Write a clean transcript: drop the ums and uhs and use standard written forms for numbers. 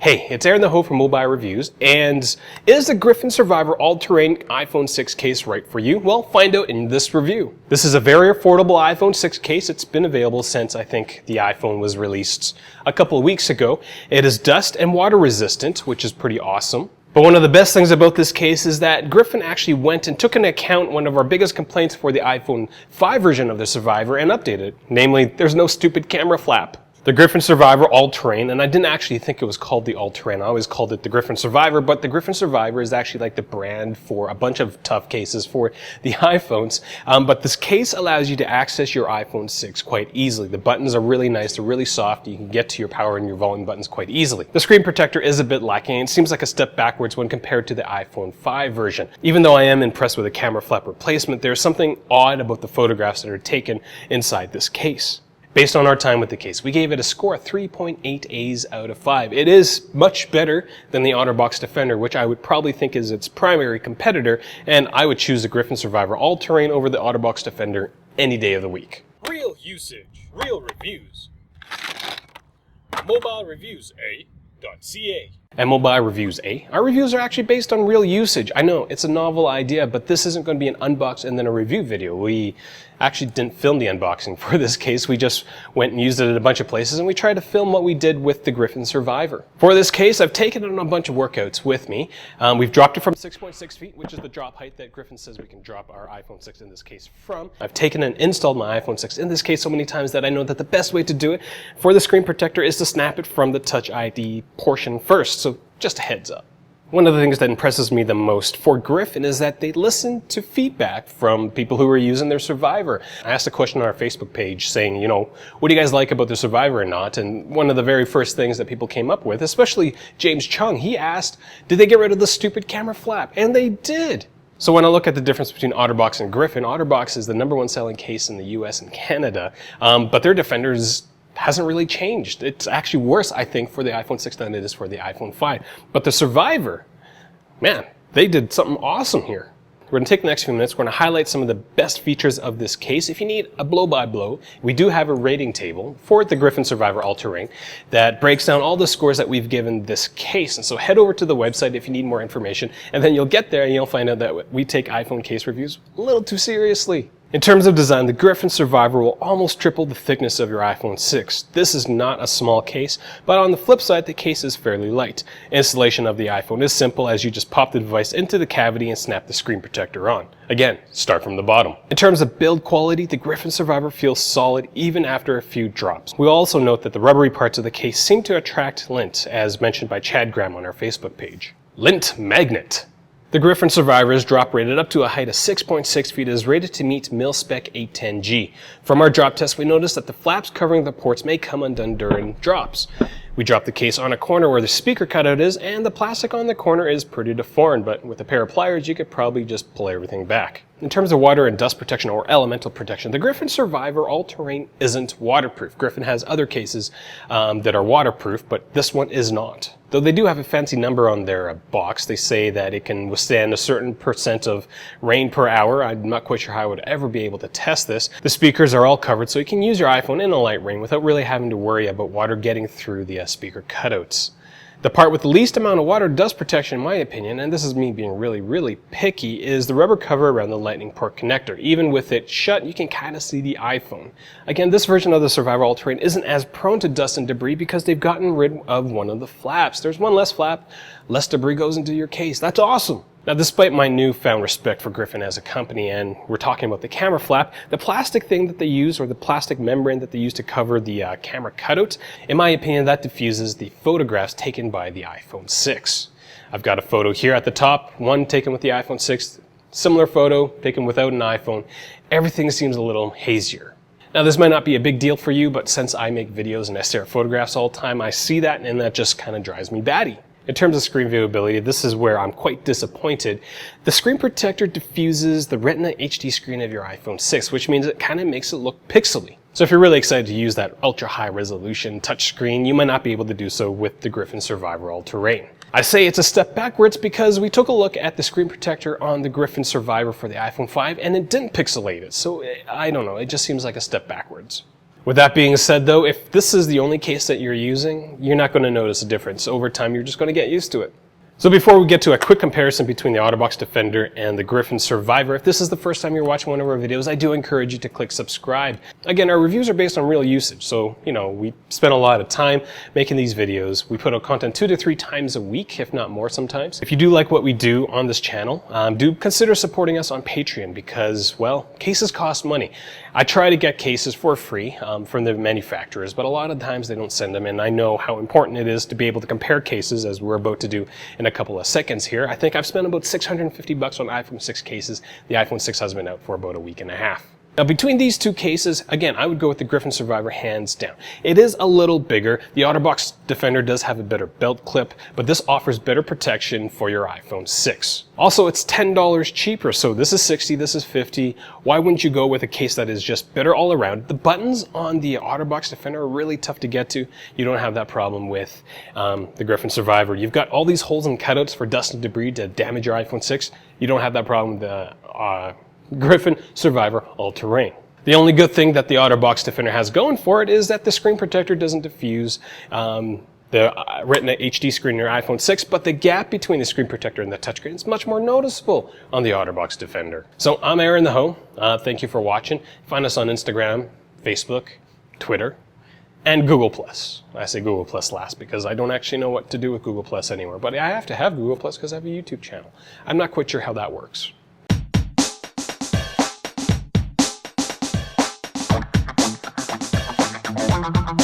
Hey, it's Aaron the Ho from Mobile Reviews, and is the Griffin Survivor All-Terrain iPhone 6 case right for you? Well, find out in this review. This is a very affordable iPhone 6 case. It's been available since I think the iPhone was released a couple of weeks ago. It is dust and water resistant, which is pretty awesome. But one of the best things about this case is that Griffin actually went and took into account one of our biggest complaints for the iPhone 5 version of the Survivor and updated it. Namely, there's no stupid camera flap. The Griffin Survivor All-Terrain, and I didn't actually think it was called the All-Terrain, I always called it the Griffin Survivor, but the Griffin Survivor is actually like the brand for a bunch of tough cases for the iPhones. But this case allows you to access your iPhone 6 quite easily. The buttons are really nice, they're really soft, you can get to your power and your volume buttons quite easily. The screen protector is a bit lacking, and it seems like a step backwards when compared to the iPhone 5 version. Even though I am impressed with the camera flap replacement, there's something odd about the photographs that are taken inside this case. Based on our time with the case, we gave it a score of 3.8 A's out of 5. It is much better than the Unbox Defender, which I would probably think is its primary competitor, and I would choose the Griffin Survivor All-Terrain over the Unbox Defender any day of the week. Real usage, real reviews. Mobilereviews-eh.ca. And Mobilereviews-eh? Our reviews are actually based on real usage. I know, it's a novel idea, but this isn't going to be an unbox and then a review video. We actually didn't film the unboxing for this case. We just went and used it at a bunch of places, and we tried to film what we did with the Griffin Survivor. For this case, I've taken it on a bunch of workouts with me. We've dropped it from 6.6 feet, which is the drop height that Griffin says we can drop our iPhone 6 in this case from. I've taken and installed my iPhone 6 in this case so many times that I know that the best way to do it for the screen protector is to snap it from the Touch ID portion first. So just a heads up. One of the things that impresses me the most for Griffin is that they listen to feedback from people who are using their Survivor. I asked a question on our Facebook page saying, you know, what do you guys like about the Survivor or not? And one of the very first things that people came up with, especially James Chung, he asked, did they get rid of the stupid camera flap? And they did. So when I look at the difference between Otterbox and Griffin, Otterbox is the #1 selling case in the US and Canada, but their Defenders hasn't really changed. It's actually worse, I think, for the iPhone 6 than it is for the iPhone 5. But the Survivor, man, they did something awesome here. We're going to take the next few minutes. We're going to highlight some of the best features of this case. If you need a blow-by-blow, we do have a rating table for the Griffin Survivor All-Terrain that breaks down all the scores that we've given this case. And so head over to the website if you need more information, and then you'll get there and you'll find out that we take iPhone case reviews a little too seriously. In terms of design, the Griffin Survivor will almost triple the thickness of your iPhone 6. This is not a small case, but on the flip side, the case is fairly light. Installation of the iPhone is simple as you just pop the device into the cavity and snap the screen protector on. Again, start from the bottom. In terms of build quality, the Griffin Survivor feels solid even after a few drops. We'll also note that the rubbery parts of the case seem to attract lint, as mentioned by Chad Graham on our Facebook page. Lint magnet. The Griffin Survivor is drop rated up to a height of 6.6 feet and is rated to meet mil-spec 810G. From our drop test, we noticed that the flaps covering the ports may come undone during drops. We dropped the case on a corner where the speaker cutout is, and the plastic on the corner is pretty deformed, but with a pair of pliers, you could probably just pull everything back. In terms of water and dust protection or elemental protection, the Griffin Survivor All-Terrain isn't waterproof. Griffin has other cases that are waterproof, but this one is not. Though they do have a fancy number on their box, they say that it can withstand a certain percent of rain per hour. I'm not quite sure how I would ever be able to test this. The speakers are all covered, so you can use your iPhone in a light rain without really having to worry about water getting through the speaker cutouts. The part with the least amount of water dust protection, in my opinion, and this is me being really picky, is the rubber cover around the lightning port connector. Even with it shut, you can kind of see the iPhone. Again, this version of the Survivor All-Terrain isn't as prone to dust and debris because they've gotten rid of one of the flaps. There's one less flap, less debris goes into your case. That's awesome. Now, despite my newfound respect for Griffin as a company, and we're talking about the camera flap, the plastic thing that they use, or the plastic membrane that they use to cover the camera cutout, in my opinion, that diffuses the photographs taken by the iPhone 6. I've got a photo here at the top, one taken with the iPhone 6, similar photo taken without an iPhone. Everything seems a little hazier. Now, this might not be a big deal for you, but since I make videos and I stare at photographs all the time, I see that, and that just kind of drives me batty. In terms of screen viewability, this is where I'm quite disappointed. The screen protector diffuses the Retina HD screen of your iPhone 6, which means it kind of makes it look pixely. So if you're really excited to use that ultra high resolution touchscreen, you might not be able to do so with the Griffin Survivor All-Terrain. I say it's a step backwards because we took a look at the screen protector on the Griffin Survivor for the iPhone 5 and it didn't pixelate it. So I don't know, it just seems like a step backwards. With that being said though, if this is the only case that you're using, you're not going to notice a difference. Over time, you're just going to get used to it. So before we get to a quick comparison between the OtterBox Defender and the Griffin Survivor, if this is the first time you're watching one of our videos, I do encourage you to click subscribe. Again, our reviews are based on real usage, so we spend a lot of time making these videos. We put out content 2 to 3 times a week, if not more sometimes. If you do like what we do on this channel, do consider supporting us on Patreon because, well, cases cost money. I try to get cases for free from the manufacturers, but a lot of times they don't send them, and I know how important it is to be able to compare cases, as we're about to do in a couple of seconds here. I think I've spent about $650 on iPhone 6 cases. The iPhone 6 has been out for about a week and a half. Now, between these two cases, again, I would go with the Griffin Survivor hands down. It is a little bigger. The OtterBox Defender does have a better belt clip, but this offers better protection for your iPhone 6. Also, it's $10 cheaper, so this is $60, this is $50. Why wouldn't you go with a case that is just better all around? The buttons on the OtterBox Defender are really tough to get to. You don't have that problem with the Griffin Survivor. You've got all these holes and cutouts for dust and debris to damage your iPhone 6. You don't have that problem with the Griffin Survivor All-Terrain. The only good thing that the OtterBox Defender has going for it is that the screen protector doesn't diffuse the Retina HD screen in your iPhone 6, but the gap between the screen protector and the touchscreen is much more noticeable on the OtterBox Defender. So I'm Aaron the Ho. Thank you for watching. Find us on Instagram, Facebook, Twitter, and Google+. I say Google+ last because I don't actually know what to do with Google+ anymore, but I have to have Google+ because I have a YouTube channel. I'm not quite sure how that works. Thank you.